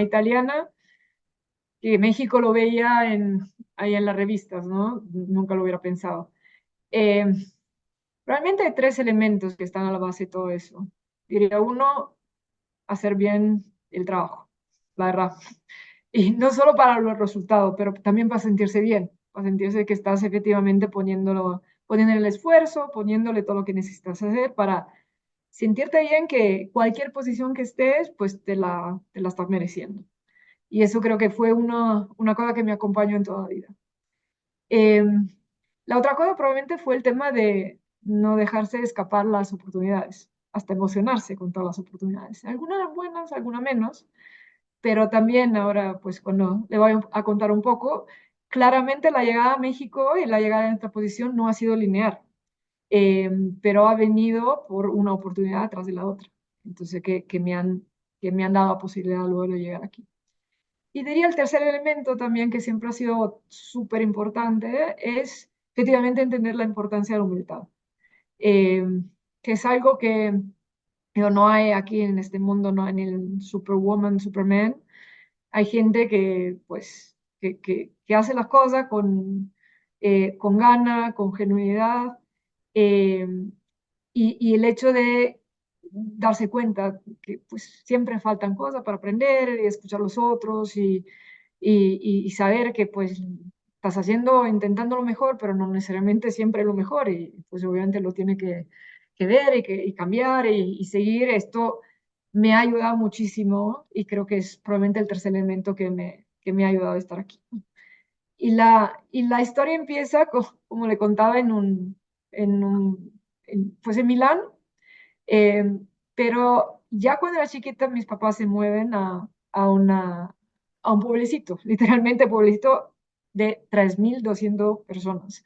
italiana, que México lo veía ahí en las revistas, ¿no? Nunca lo hubiera pensado. Eh, Realmente hay tres elementos que están a la base de todo eso. Diría uno, hacer bien el trabajo, la verdad. Y no solo para los resultados, pero también para sentirse bien, para sentirse que estás efectivamente poniéndole el esfuerzo, poniéndole todo lo que necesitas hacer para sentirte bien que cualquier posición que estés, pues te la estás mereciendo. Y eso creo que fue una cosa que me acompañó en toda la vida. Eh, la otra cosa probablemente fue el tema de no dejarse escapar las oportunidades, hasta emocionarse con todas las oportunidades. Algunas buenas, algunas menos, pero también ahora, pues cuando le voy a contar un poco, claramente la llegada a México y la llegada en esta posición no ha sido lineal, eh, pero ha venido por una oportunidad tras de la otra. Entonces, que me han dado la posibilidad luego de llegar aquí. Y diría el tercer elemento también que siempre ha sido súper importante es efectivamente entender la importancia de la humildad, eh, que es algo que digo, no hay aquí en este mundo, no hay en el Superwoman, Superman. Hay gente que, pues, que hace las cosas con gana, con genuinidad, eh, y el hecho de darse cuenta que pues, siempre faltan cosas para aprender y escuchar a los otros y saber que pues estás haciendo, intentando lo mejor, pero no necesariamente siempre lo mejor y pues obviamente lo tiene que ver y cambiar y seguir. Esto me ha ayudado muchísimo y creo que es probablemente el tercer elemento que me ha ayudado a estar aquí. Y la historia empieza, como le contaba, pues en Milán, eh, pero ya cuando era chiquita mis papás se mueven a un pueblecito, literalmente pueblecito de 3.200 personas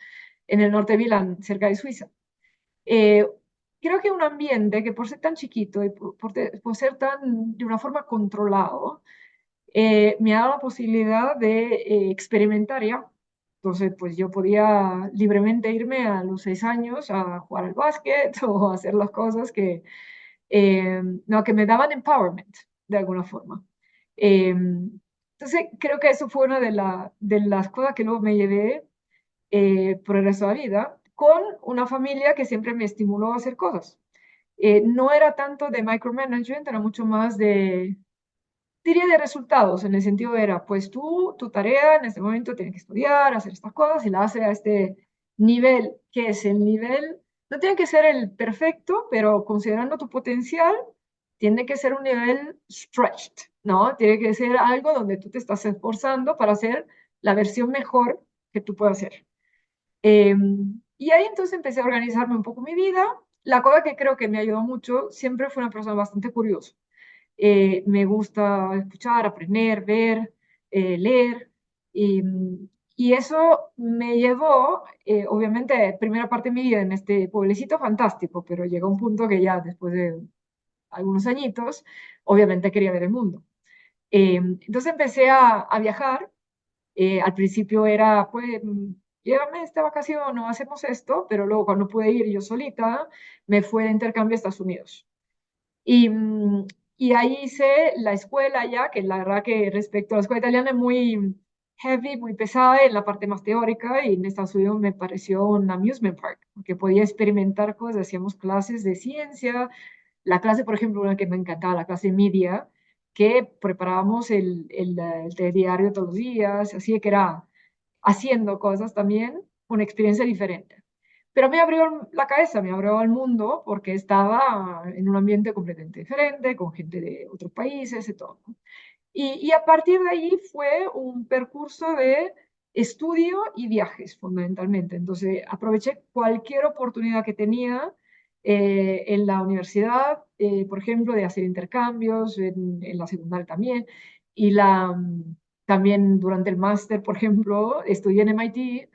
en el norte de Milán, cerca de Suiza. Eh, Creo que un ambiente que por ser tan chiquito y por ser tan de una forma controlado, me ha dado la posibilidad de experimentar ya. Entonces, pues yo podía libremente irme a los 6 años a jugar al básquet o a hacer las cosas no, que me daban empowerment de alguna forma. Entonces, creo que eso fue una de las cosas que luego me llevé por el resto de la vida, con una familia que siempre me estimuló a hacer cosas. No era tanto de micromanagement, era mucho más diría de resultados, en el sentido era, pues tú, tu tarea en este momento tienes que estudiar, hacer estas cosas y la haces a este nivel, que es el nivel, no tiene que ser el perfecto, pero considerando tu potencial, tiene que ser un nivel stretched, ¿no? Tiene que ser algo donde tú te estás esforzando para hacer la versión mejor que tú puedas hacer. Eh, y ahí entonces empecé a organizarme un poco mi vida. La cosa que creo que me ayudó mucho, siempre fue una persona bastante curiosa. Me gusta escuchar, aprender, ver, leer. Y, y eso me llevó, obviamente, primera parte de mi vida en este pueblecito fantástico, pero llegó un punto que ya después de algunos añitos, obviamente quería ver el mundo. Entonces empecé a viajar. Al principio era, pues, llévame esta vacación, no hacemos esto, pero luego cuando pude ir yo solita, me fui de intercambio a Estados Unidos. Y, y ahí hice la escuela ya, que la verdad que respecto a la escuela italiana es muy heavy, muy pesada en la parte más teórica, y en Estados Unidos me pareció un amusement park, porque podía experimentar cosas, hacíamos clases de ciencia, la clase, por ejemplo, una que me encantaba, la clase media, que preparábamos el telediario todos los días, así que era haciendo cosas también, una experiencia diferente. Pero me abrió la cabeza, me abrió al mundo porque estaba en un ambiente completamente diferente, con gente de otros países y todo. Y a partir de ahí fue un percurso de estudio y viajes, fundamentalmente. Entonces, aproveché cualquier oportunidad que tenía en la universidad, por ejemplo, de hacer intercambios, en la secundaria también, y también durante el máster, por ejemplo, estudié en MIT,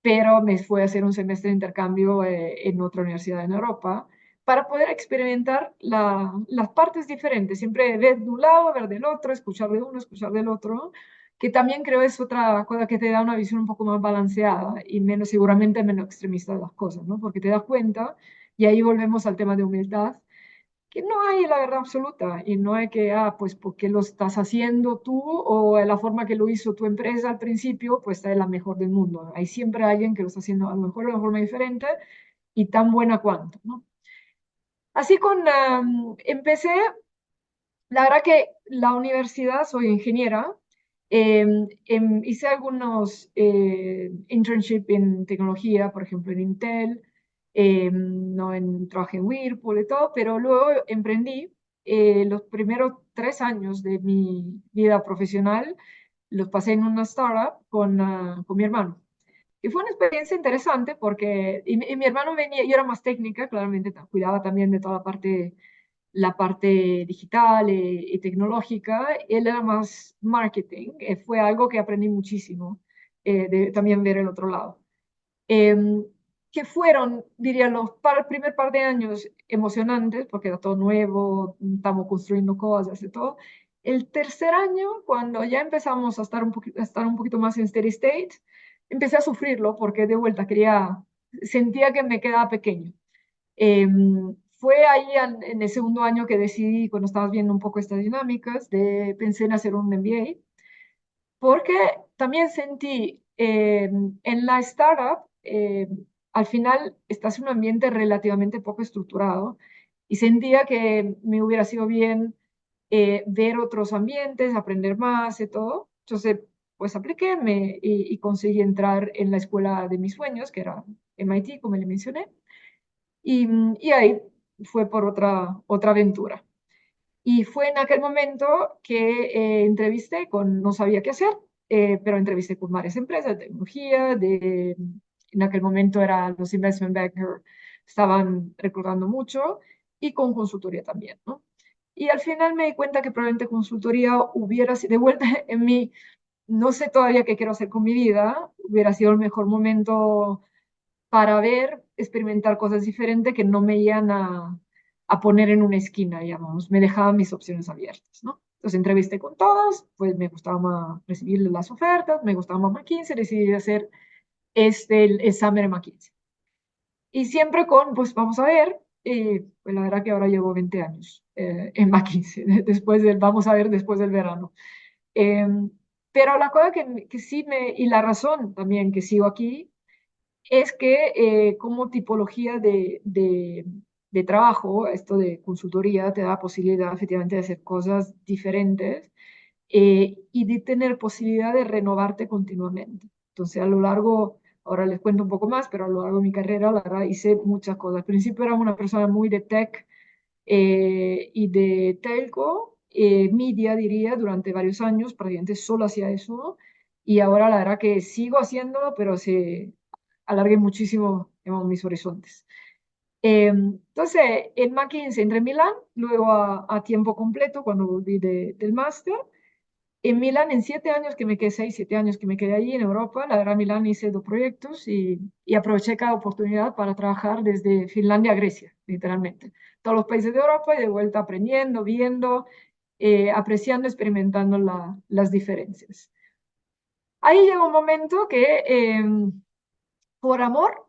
pero me fui a hacer un semestre de intercambio en otra universidad en Europa para poder experimentar las partes diferentes, siempre ver de un lado, ver del otro, escuchar de uno, escuchar del otro, que también creo es otra cosa que te da una visión un poco más balanceada y menos, seguramente menos extremista de las cosas, ¿no? Porque te das cuenta, y ahí volvemos al tema de humildad, que no hay la verdad absoluta y no hay que, pues porque lo estás haciendo tú o de la forma que lo hizo tu empresa al principio, pues es la mejor del mundo. Hay siempre alguien que lo está haciendo a lo mejor de una forma diferente y tan buena cuanto, ¿no? Así empecé, la verdad que la universidad, soy ingeniera, hice algunos internship en tecnología, por ejemplo en Intel, no trabajé en Whirlpool y todo, pero luego emprendí los primeros 3 años de mi vida profesional, los pasé en una startup con mi hermano. Y fue una experiencia interesante porque y mi hermano venía, yo era más técnica, claramente cuidaba también de toda la parte digital y tecnológica, él era más marketing, fue algo que aprendí muchísimo, de también ver el otro lado. Em, que fueron, diría, primer par de años emocionantes, porque era todo nuevo, estamos construyendo cosas y todo. El tercer año, cuando ya empezamos a estar un poquito más en steady state, empecé a sufrirlo porque de vuelta sentía que me quedaba pequeño. Fue ahí en el segundo año que decidí, cuando estabas viendo un poco estas dinámicas, pensé en hacer un MBA, porque también sentí en la startup, al final estás en un ambiente relativamente poco estructurado y sentía que me hubiera sido bien ver otros ambientes, aprender más y todo. Entonces, pues apliqué y conseguí entrar en la escuela de mis sueños, que era MIT, como le mencioné. Y ahí fue por otra aventura. Y fue en aquel momento que no sabía qué hacer, pero entrevisté con varias empresas de tecnología, en aquel momento los investment bankers estaban reclutando mucho y con consultoría también, ¿no? Y al final me di cuenta que probablemente consultoría hubiera sido, de vuelta en mí, no sé todavía qué quiero hacer con mi vida, hubiera sido el mejor momento para ver, experimentar cosas diferentes que no me iban a poner en una esquina, digamos, me dejaban mis opciones abiertas, ¿no? Entonces entrevisté con todos, pues me gustaba más recibir las ofertas, me gustaba más McKinsey, decidí hacer el examen de McKinsey. Y siempre pues vamos a ver, pues la verdad que ahora llevo 20 años en McKinsey, vamos a ver después del verano. Eh, pero la cosa que sí y la razón también que sigo aquí es que como tipología de trabajo, esto de consultoría te da posibilidad efectivamente de hacer cosas diferentes y de tener posibilidad de renovarte continuamente. Entonces, a lo largo, ahora les cuento un poco más, pero a lo largo de mi carrera, la verdad, hice muchas cosas. Al principio era una persona muy de tech y de telco, media diría, durante varios años, prácticamente solo hacía eso. Y ahora la verdad que sigo haciéndolo, pero se alargué muchísimo, digamos, mis horizontes. Entonces, en McKinsey entré en Milán, luego a tiempo completo cuando volví del máster. En Milán, en 7 años que me quedé, 6, 7 años que me quedé allí en Europa, la verdad, en Milán hice 2 proyectos y aproveché cada oportunidad para trabajar desde Finlandia a Grecia, literalmente. Todos los países de Europa y de vuelta aprendiendo, viendo, apreciando, experimentando las diferencias. Ahí llegó un momento que, por amor,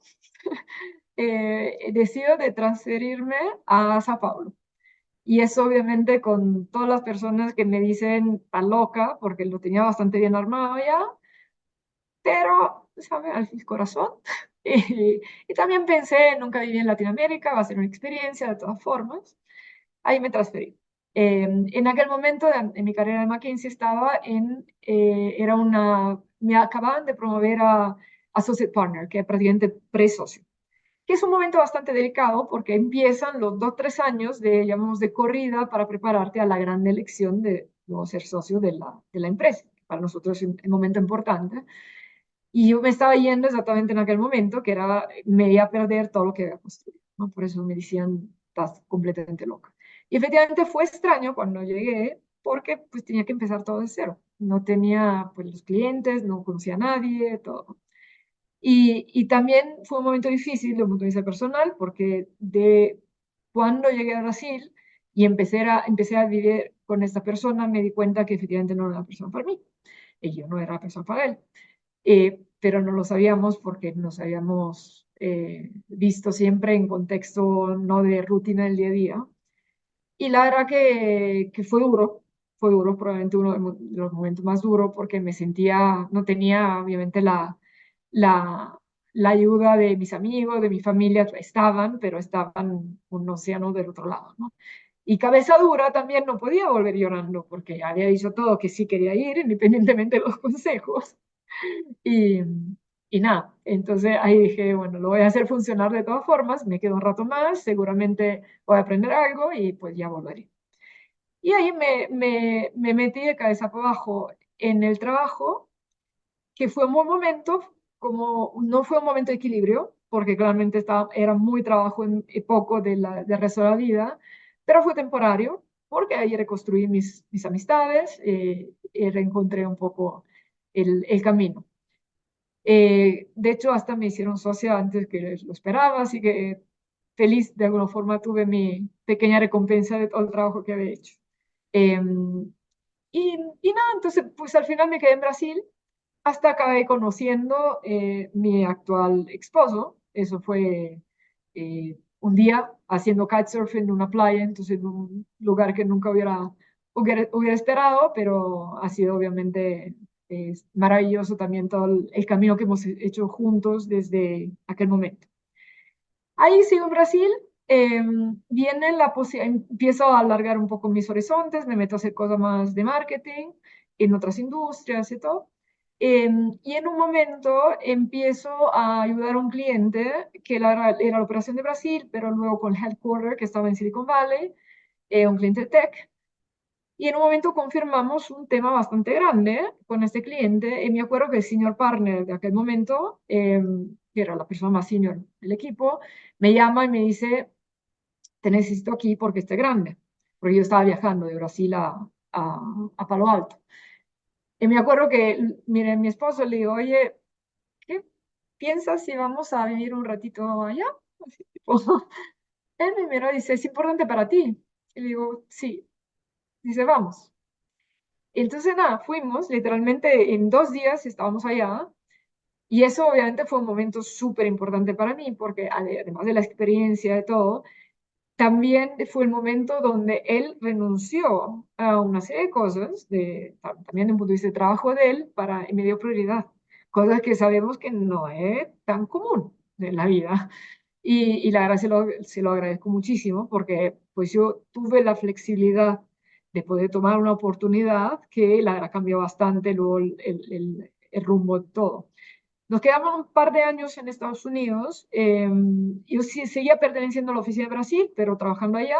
decido de transferirme a Sao Paulo. Y eso obviamente con todas las personas que me dicen tan loca, porque lo tenía bastante bien armado ya, pero, ¿sabe? Al fin corazón. Y también pensé, nunca viví en Latinoamérica, va a ser una experiencia de todas formas. Ahí me transferí. En aquel momento en mi carrera de McKinsey me acababan de promover a Associate Partner, que es prácticamente pre-socio, que es un momento bastante delicado porque empiezan los 2, 3 años llamamos, de corrida para prepararte a la gran elección de no ser socio de la empresa. Para nosotros es un momento importante. Y yo me estaba yendo exactamente en aquel momento, me iba a perder todo lo que había construido, ¿no? Por eso me decían, estás completamente loca. Y efectivamente fue extraño cuando llegué, porque pues tenía que empezar todo de cero. No tenía pues los clientes, no conocía a nadie, todo. Y también fue un momento difícil desde un punto de vista personal, porque de cuando llegué a Brasil y empecé a vivir con esta persona, me di cuenta que efectivamente no era la persona para mí. Y yo no era la persona para él. Pero no lo sabíamos porque nos habíamos visto siempre en contexto no de rutina del día a día. Y la verdad que fue duro, probablemente uno de los momentos más duros porque me sentía, no tenía obviamente la, la ayuda de mis amigos, de mi familia, estaban, pero estaban un océano del otro lado, ¿no? Y cabeza dura también no podía volver llorando porque había dicho todo que sí quería ir, independientemente de los consejos. Y, y nada, entonces ahí dije, bueno, lo voy a hacer funcionar de todas formas, me quedo un rato más, seguramente voy a aprender algo y pues ya volveré. Y ahí me metí de cabeza para abajo en el trabajo, que fue un buen momento, como no fue un momento de equilibrio, porque claramente estaba, era muy trabajo y poco del resto de la vida, pero fue temporario, porque ahí reconstruí mis amistades y reencontré un poco el camino. De hecho, hasta me hicieron socia antes que lo esperaba, así que feliz de alguna forma tuve mi pequeña recompensa de todo el trabajo que había hecho. Em, y nada, entonces pues al final me quedé en Brasil hasta acabé conociendo mi actual esposo. Eso fue un día haciendo kitesurf en una playa, entonces en un lugar que nunca hubiera esperado, pero ha sido obviamente maravilloso también todo el camino que hemos hecho juntos desde aquel momento. Ahí sigo en Brasil, eh, viene la empiezo a alargar un poco mis horizontes, me meto a hacer cosas más de marketing en otras industrias y todo. Y en un momento empiezo a ayudar a un cliente que era la operación de Brasil, pero luego con headquarter que estaba en Silicon Valley, un cliente tech. Y en un momento confirmamos un tema bastante grande con este cliente. Y me acuerdo que el senior partner de aquel momento, que era la persona más senior del equipo, me llama y me dice, te necesito aquí porque esté grande. Porque yo estaba viajando de Brasil a Palo Alto. Y me acuerdo que, mire, mi esposo le digo, oye, ¿qué piensas si vamos a vivir un ratito allá? Así, tipo, él me miró y dice, ¿es importante para ti? Y le digo, sí. Dice, vamos. Entonces, nada, fuimos, literalmente en 2 días estábamos allá, y eso obviamente fue un momento súper importante para mí, porque además de la experiencia de todo, también fue el momento donde él renunció a una serie de cosas, también desde un punto de vista de trabajo de él, y me dio prioridad, cosas que sabemos que no es tan común en la vida. Y la verdad se lo agradezco muchísimo porque pues yo tuve la flexibilidad de poder tomar una oportunidad que la verdad cambió bastante luego el rumbo de todo. Nos quedamos un par de años en Estados Unidos. Yo sí, seguía perteneciendo a la oficina de Brasil, pero trabajando allá,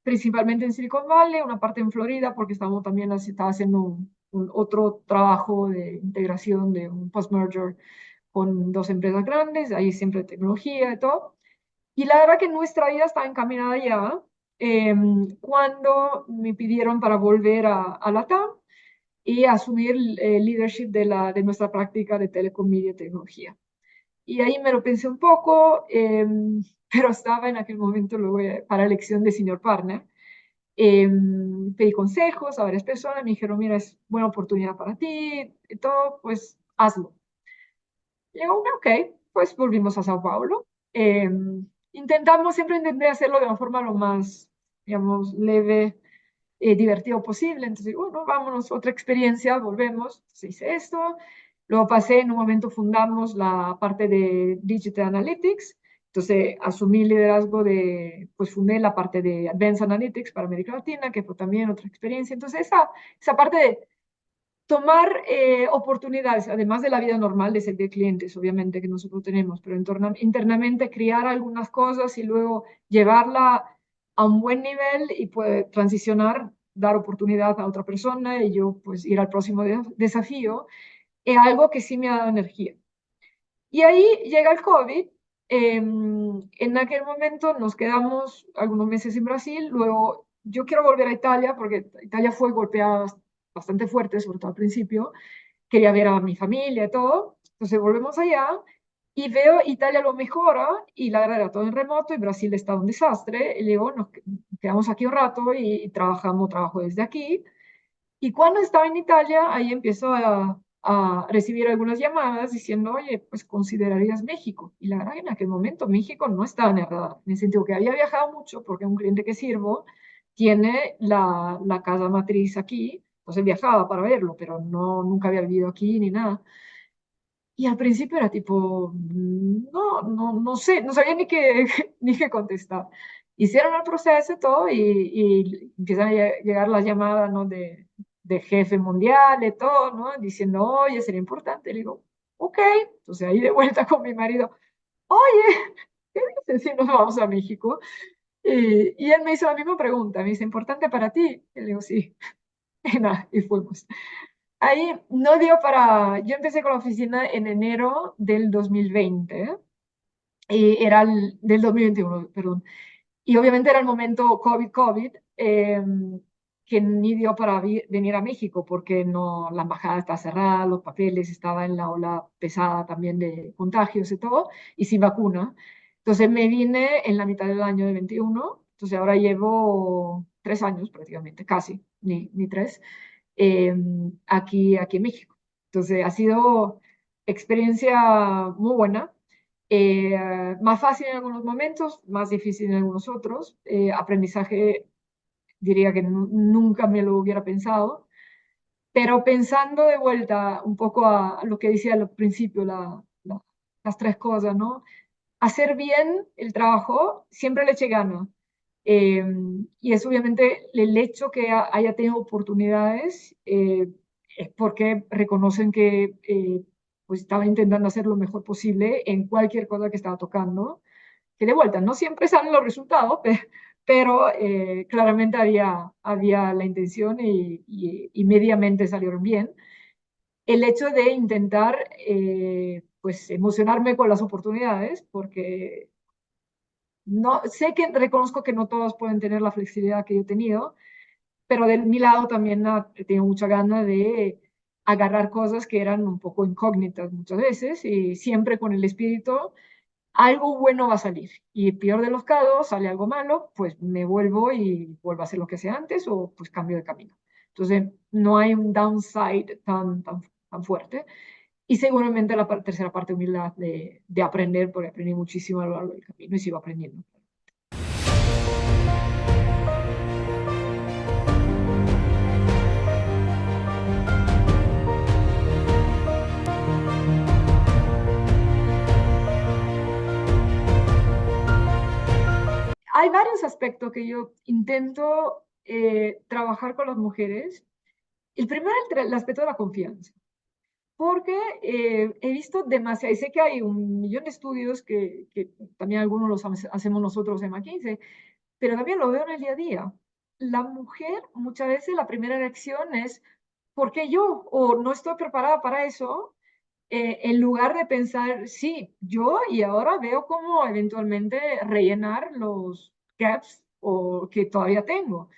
principalmente en Silicon Valley, una parte en Florida, porque estábamos también estaba haciendo un otro trabajo de integración de un post-merger con dos empresas grandes, ahí siempre tecnología y todo. Y la verdad que nuestra vida estaba encaminada ya cuando me pidieron para volver a LATAM y asumir el leadership de nuestra práctica de telecom, media y tecnología. Y ahí me lo pensé un poco, pero estaba en aquel momento luego para elección de senior partner. Pedí consejos a varias personas, me dijeron, mira, es buena oportunidad para ti, y todo, pues hazlo. Y digo, ok, pues volvimos a Sao Paulo. Intentamos, siempre intenté hacerlo de una forma lo más, digamos, leve, divertido posible. Entonces, bueno, vámonos, otra experiencia, volvemos. Se hice esto. Luego pasé, en un momento fundamos la parte de Digital Analytics. Entonces, asumí el liderazgo pues fundé la parte de Advanced Analytics para América Latina, que fue también otra experiencia. Entonces, esa parte de tomar oportunidades, además de la vida normal de servir clientes, obviamente, que nosotros tenemos, pero internamente crear algunas cosas y luego llevarla a un buen nivel y pues transicionar, dar oportunidad a otra persona y yo pues ir al próximo desafío, es algo que sí me ha dado energía. Y ahí llega el COVID. En aquel momento nos quedamos algunos meses en Brasil, luego yo quiero volver a Italia porque Italia fue golpeada bastante fuerte, sobre todo al principio, quería ver a mi familia y todo. Entonces volvemos allá y veo Italia lo mejora y la verdad era todo en remoto y Brasil estaba un desastre. Y digo, nos quedamos aquí un rato y trabajo desde aquí. Y cuando estaba en Italia, ahí empiezo a recibir algunas llamadas diciendo, oye, pues considerarías México. Y la verdad que en aquel momento México no estaba en el radar, en el sentido que había viajado mucho porque es un cliente que sirvo, tiene la casa matriz aquí, entonces viajaba para verlo, pero no, nunca había vivido aquí ni nada. Y al principio era tipo, no, no, no sé, no sabía ni qué, ni qué contestar. Hicieron el proceso y todo y empiezan a llegar las llamadas, ¿no? de jefe mundial y todo, ¿no? Diciendo, oye, sería importante. Le digo, ok. Entonces ahí de vuelta con mi marido, oye, ¿qué dices si nos vamos a México? Y él me hizo la misma pregunta, me dice, ¿importante para ti? Y le digo, sí. Y nada, y fuimos. Ahí no dio para, yo empecé con la oficina en enero del 2020, y era del 2021, perdón. Y obviamente era el momento COVID, que ni dio para venir a México porque no, la embajada está cerrada, los papeles, estaba en la ola pesada también de contagios y todo, y sin vacuna. Entonces me vine en la mitad del año de 21, entonces ahora llevo 3 años prácticamente, casi, ni tres, aquí en México. Entonces ha sido experiencia muy buena, más fácil en algunos momentos, más difícil en algunos otros. Aprendizaje, diría que nunca me lo hubiera pensado, pero pensando de vuelta un poco a lo que decía al principio, las tres cosas, ¿no? Hacer bien el trabajo siempre le eche gana. Eh, y es obviamente el hecho que haya tenido oportunidades, es porque reconocen que pues estaba intentando hacer lo mejor posible en cualquier cosa que estaba tocando. Que de vuelta, no siempre salen los resultados, pero claramente había la intención y mediamente salieron bien. El hecho de intentar pues emocionarme con las oportunidades, porque no, sé que reconozco que no todos pueden tener la flexibilidad que yo he tenido, pero de mi lado también he tenido mucha gana de agarrar cosas que eran un poco incógnitas muchas veces y siempre con el espíritu, algo bueno va a salir. Y peor de los casos, sale algo malo, pues me vuelvo y vuelvo a hacer lo que hacía antes o pues cambio de camino. Entonces, no hay un downside tan fuerte. Y seguramente la tercera parte, humildad de aprender, porque aprendí muchísimo a lo largo del camino y sigo aprendiendo. Hay varios aspectos que yo intento trabajar con las mujeres. El primero es el aspecto de la confianza, porque he visto demasiado, y sé que hay un millón de estudios que también algunos los hacemos nosotros en McKinsey, pero también lo veo en el día a día. La mujer muchas veces la primera reacción es, ¿por qué yo? O no estoy preparada para eso, en lugar de pensar, sí, yo y ahora veo cómo eventualmente rellenar los gaps o que todavía tengo.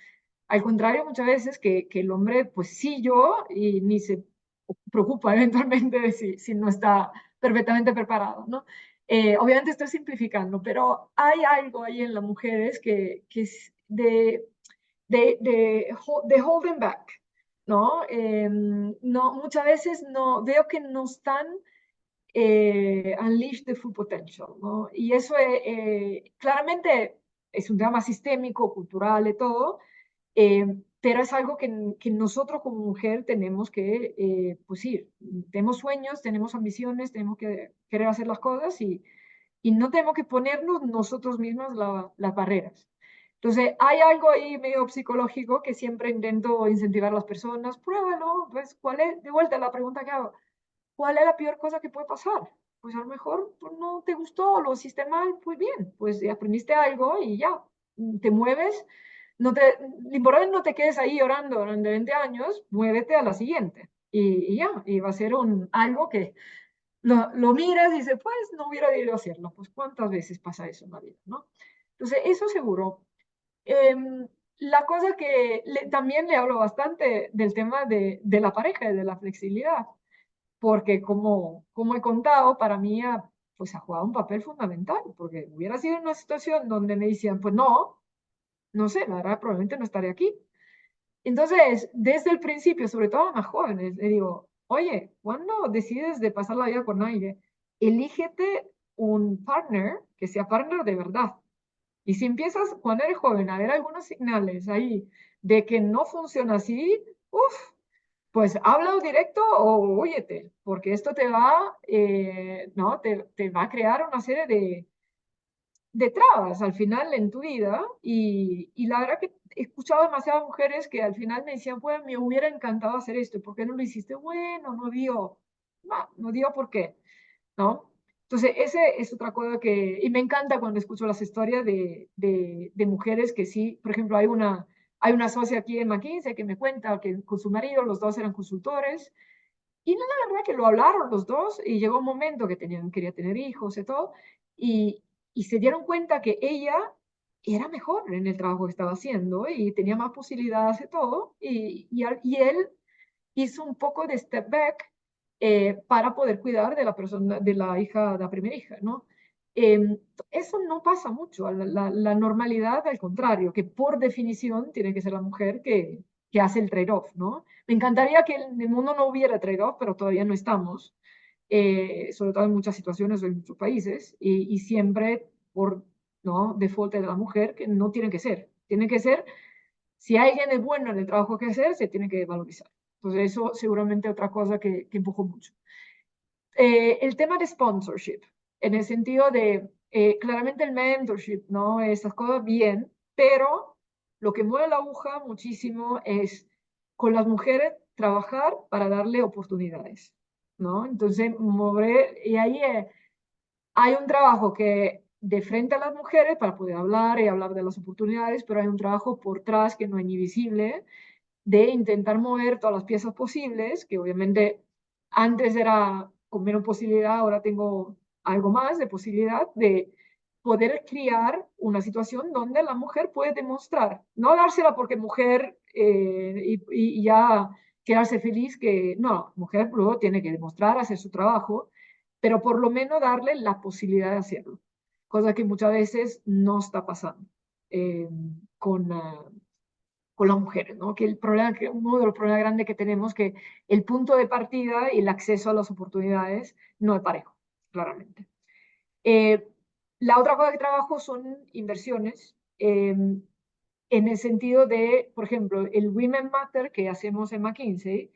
Al contrario, muchas veces que el hombre, pues sí, yo, y ni se preocupa eventualmente de si no está perfectamente preparado, ¿no? Obviamente estoy simplificando, pero hay algo ahí en las mujeres que es de holding back, ¿no? No, muchas veces no, veo que no están unleash the full potential, ¿no? Y eso claramente es un tema sistémico, cultural y todo, pero es algo que nosotros como mujer tenemos que, pues ir, tenemos sueños, tenemos ambiciones, tenemos que querer hacer las cosas y no tenemos que ponernos nosotros mismos las barreras. Entonces, hay algo ahí medio psicológico que siempre intento incentivar a las personas, pruébalo, pues, ¿cuál es? De vuelta la pregunta que hago, ¿cuál es la peor cosa que puede pasar? Pues a lo mejor pues, no te gustó, lo hiciste mal, pues bien, pues aprendiste algo y ya, te mueves, lo importante no te quedes ahí llorando durante 20 años, muévete a la siguiente y ya, y va a ser algo que lo miras y dices, pues no hubiera debido hacerlo, pues cuántas veces pasa eso en la vida, ¿no? Entonces, eso seguro. La cosa que también le hablo bastante del tema de la pareja y de la flexibilidad porque como he contado, para mí pues ha jugado un papel fundamental, porque hubiera sido una situación donde me decían, pues no, no sé, la verdad probablemente no estaré aquí. Entonces, desde el principio, sobre todo a más jóvenes, le digo, oye, cuando decides de pasar la vida con alguien, elígete un partner que sea partner de verdad Y si empiezas cuando eres joven a ver algunos señales ahí de que no funciona así, uff, pues habla directo o óyete, porque esto te va, ¿no? Te va a crear una serie de trabas al final en tu vida. Y la verdad que he escuchado demasiadas mujeres que al final me decían, pues me hubiera encantado hacer esto, ¿por qué no lo hiciste? Bueno, no dio, no dio por qué. ¿No? Entonces, ese es otra cosa que, y me encanta cuando escucho las historias de mujeres que sí, por ejemplo, hay una socia aquí en McKinsey que me cuenta que con su marido los dos eran consultores, y no, la verdad que lo hablaron los dos, y llegó un momento que quería tener hijos y todo, y, y se dieron cuenta que ella era mejor en el trabajo que estaba haciendo y tenía más posibilidades y todo, y él hizo un poco de step back para poder cuidar de la persona, de la hija, de la primera hija, ¿no? Eh, Eso no pasa mucho. La normalidad, al contrario, que por definición tiene que ser la mujer que hace el trade-off, ¿no? Me encantaría que en el mundo no hubiera trade-off, pero todavía no estamos, sobre todo en muchas situaciones o en muchos países, y siempre por, ¿no? Default de la mujer, que no tiene que ser. Tiene que ser si alguien es bueno en el trabajo que hacer, se tiene que valorizar. Entonces, eso seguramente es otra cosa que empujó mucho. El tema de sponsorship, en el sentido de, claramente el mentorship, ¿no? Estas cosas bien, pero lo que mueve la aguja muchísimo es con las mujeres trabajar para darle oportunidades, ¿no? Entonces, mover, y ahí hay un trabajo que de frente a las mujeres para poder hablar y hablar de las oportunidades, pero hay un trabajo por atrás que no es ni visible, de intentar mover todas las piezas posibles, que obviamente antes era con menos posibilidad, ahora tengo algo más de posibilidad de poder crear una situación donde la mujer puede demostrar, no dársela porque mujer y ya quedarse feliz que no, mujer luego tiene que demostrar, hacer su trabajo, pero por lo menos darle la posibilidad de hacerlo, cosa que muchas veces no está pasando eh, con, con las mujeres, ¿no? Que el problema, que uno de los problemas grandes que tenemos, que el punto de partida y el acceso a las oportunidades no es parejo, claramente. Eh, la otra cosa que trabajo son inversiones, en el sentido de, por ejemplo, el Women Matter que hacemos en McKinsey,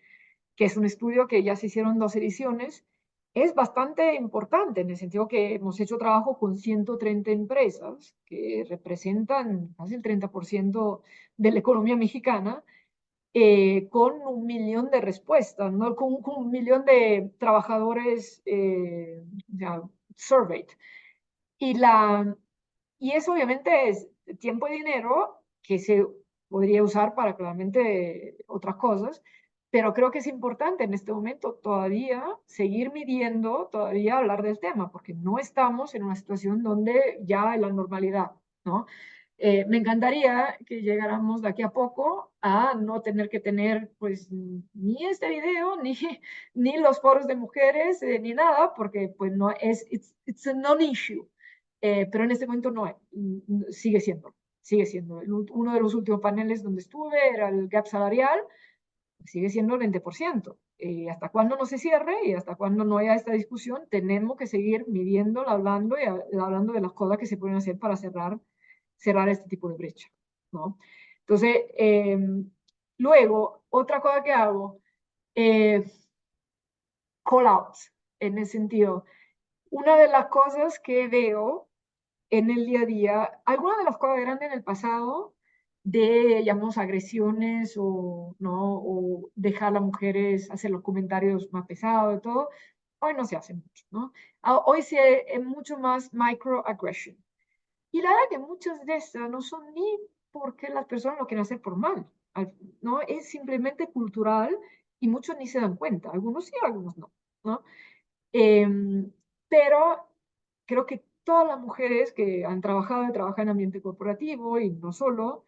que es un estudio que ya se hicieron 2 ediciones, es bastante importante en el sentido que hemos hecho trabajo con 130 empresas que representan casi el 30% de la economía mexicana, con 1 millón de respuestas, ¿no? Con 1 millón de trabajadores ya, surveyed. Y, y eso obviamente es tiempo y dinero que se podría usar para claramente otras cosas, pero creo que es importante en este momento todavía seguir midiendo, todavía hablar del tema, porque no estamos en una situación donde ya es la normalidad, ¿no? Me encantaría que llegáramos de aquí a poco a no tener que tener pues ni este video, ni los foros de mujeres, ni nada, porque pues no es, it's a non-issue. Pero en este momento no es, sigue siendo, sigue siendo. Uno de los últimos paneles donde estuve era el gap salarial, sigue siendo el 20%. Hasta cuando no se cierre y hasta cuando no haya esta discusión, tenemos que seguir midiendo, hablando y hablando de las cosas que se pueden hacer para cerrar este tipo de brecha, ¿no? Entonces, luego, otra cosa que hago, eh, call outs, en el sentido, una de las cosas que veo en el día a día, algunas de las cosas grandes en el pasado, de, llamamos, agresiones o, ¿no? O dejar a las mujeres hacer los comentarios más pesados y todo, hoy no se hace mucho, ¿no? Hoy es mucho más microaggression. Y la verdad que muchas de estas no son ni porque las personas lo quieren hacer por mal, ¿no? Es simplemente cultural y muchos ni se dan cuenta. Algunos sí, algunos no, ¿no? Em, pero creo que todas las mujeres que han trabajado y trabajan en ambiente corporativo y no solo,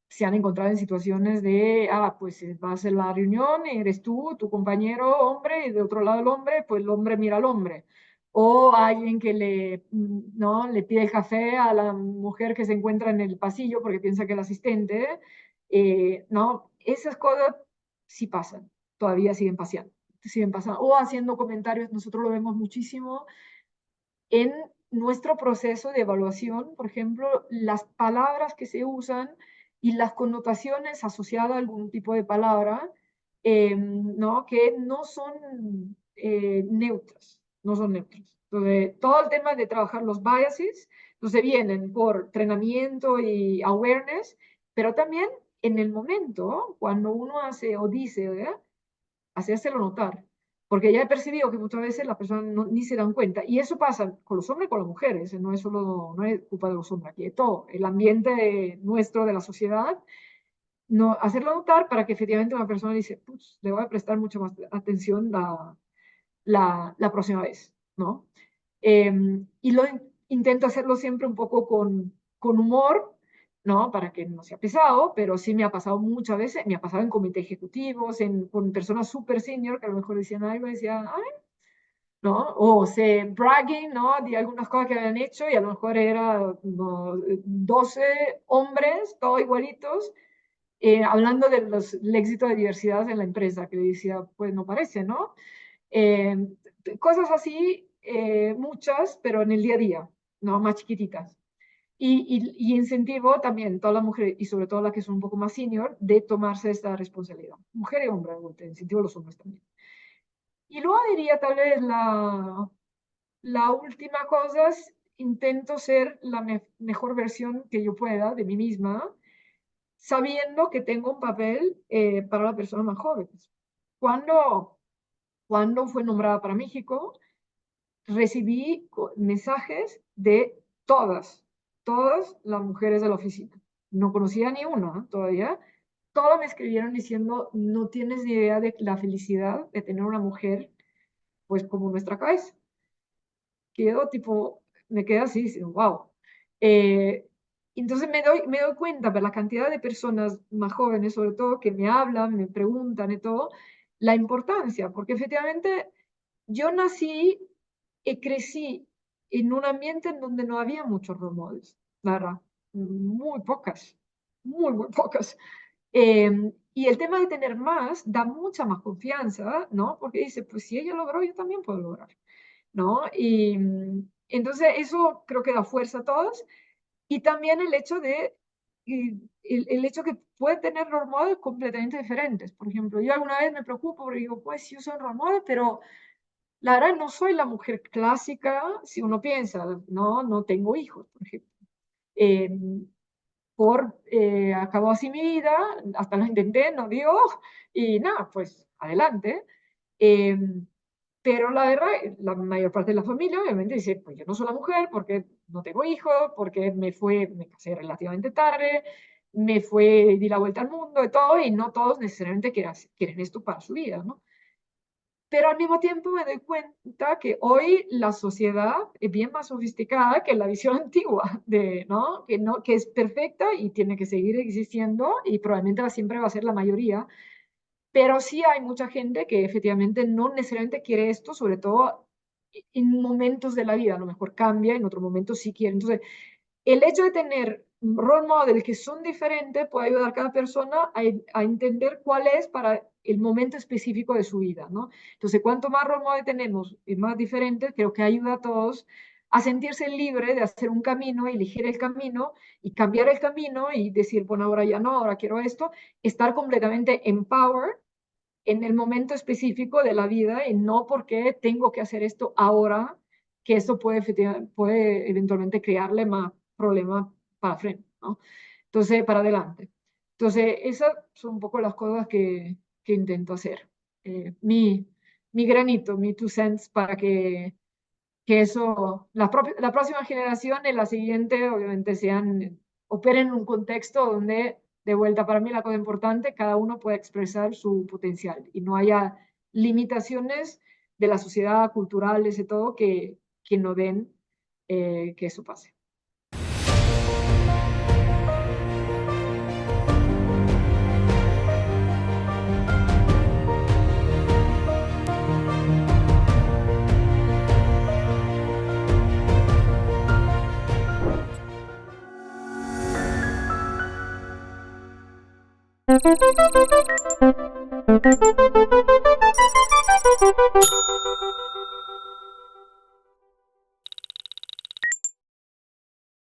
se han encontrado en situaciones de, pues va a ser la reunión, eres tú, tu compañero hombre, y de otro lado el hombre, pues el hombre mira al hombre. O alguien que ¿no? le pide el café a la mujer que se encuentra en el pasillo porque piensa que es el asistente. ¿No? Esas cosas sí pasan, todavía siguen pasando. O haciendo comentarios, nosotros lo vemos muchísimo en nuestro proceso de evaluación, por ejemplo, las palabras que se usan y las connotaciones asociadas a algún tipo de palabra, ¿no? Que no son neutras, no son neutras. Entonces, todo el tema de trabajar los biases, entonces vienen por entrenamiento y awareness, pero también en el momento, cuando uno hace o dice, ¿verdad? Hacérselo notar. Porque ya he percibido que muchas veces las personas ni se dan cuenta. Y eso pasa con los hombres y con las mujeres. No es solo, no es culpa de los hombres aquí, de todo. El ambiente nuestro, de la sociedad, no, hacerlo notar para que efectivamente una persona dice, pues, le voy a prestar mucha más atención la próxima vez, ¿no? Y lo intento hacerlo siempre un poco con humor, ¿no? Para que no sea pesado, pero sí me ha pasado muchas veces, me ha pasado en comités ejecutivos, con personas súper senior que a lo mejor decían algo y decían, ay, ¿no? O se bragging, ¿no? De algunas cosas que habían hecho y a lo mejor era no, 12 hombres, todos igualitos, hablando del éxito de diversidad en la empresa, que decía, pues no parece, ¿no? Eh, cosas así, muchas, pero en el día a día, ¿no? Más chiquititas. Y incentivo también a todas las mujeres, y sobre todo las que son un poco más senior, de tomarse esta responsabilidad. Mujer y hombre, incentivo a los hombres también. Y luego diría tal vez la última cosa es, intento ser la mejor versión que yo pueda de mí misma, sabiendo que tengo un papel para las personas más jóvenes. Cuando, cuando fue nombrada para México, recibí mensajes de todas las mujeres de la oficina. No conocía ni una todavía. Todas me escribieron diciendo, no tienes ni idea de la felicidad de tener una mujer, pues como nuestra cabeza. Quedo tipo, me quedé así, wow. Entonces me doy cuenta por la cantidad de personas más jóvenes, sobre todo, que me hablan, me preguntan y todo, la importancia, porque efectivamente yo nací y crecí en un ambiente en donde no había muchos role models, la verdad, muy pocas, muy pocas. Y el tema de tener más da mucha más confianza, ¿no? Porque dice, pues si ella logró, yo también puedo lograr, ¿no? Y entonces eso creo que da fuerza a todos. Y también el hecho de, el hecho que puede tener role models completamente diferentes. Por ejemplo, yo alguna vez me preocupo porque digo, pues yo soy un role model, pero la verdad no soy la mujer clásica, si uno piensa, no, no tengo hijos, por ejemplo. Eh, acabó así mi vida, hasta lo intenté, no dio, y nada, pues adelante. Eh, pero la verdad, la mayor parte de la familia obviamente dice, pues yo no soy la mujer porque no tengo hijos, porque me casé relativamente tarde, di la vuelta al mundo y todo, y no todos necesariamente quieren esto para su vida, ¿no? Pero al mismo tiempo me doy cuenta que hoy la sociedad es bien más sofisticada que la visión antigua, ¿no? Que es perfecta y tiene que seguir existiendo y probablemente siempre va a ser la mayoría. Pero sí hay mucha gente que efectivamente no necesariamente quiere esto, sobre todo en momentos de la vida. A lo mejor cambia, en otros momentos sí quiere. Entonces, el hecho de tener role models que son diferentes puede ayudar a cada persona a entender cuál es para el momento específico de su vida, ¿no? Entonces, cuanto más role models tenemos y más diferentes, creo que ayuda a todos a sentirse libre de hacer un camino, elegir el camino y cambiar el camino y decir, bueno, ahora ya no, ahora quiero esto, estar completamente empowered en el momento específico de la vida y no porque tengo que hacer esto ahora, que esto puede eventualmente crearle más problemas para frente, ¿no? Entonces, para adelante. Entonces, esas son un poco las cosas que intento hacer. Mi, mi granito, mi two cents para que eso, la próxima generación y la siguiente, obviamente, operen en un contexto donde, de vuelta, para mí la cosa importante, cada uno pueda expresar su potencial y no haya limitaciones de la sociedad, culturales y todo, que no den que eso pase.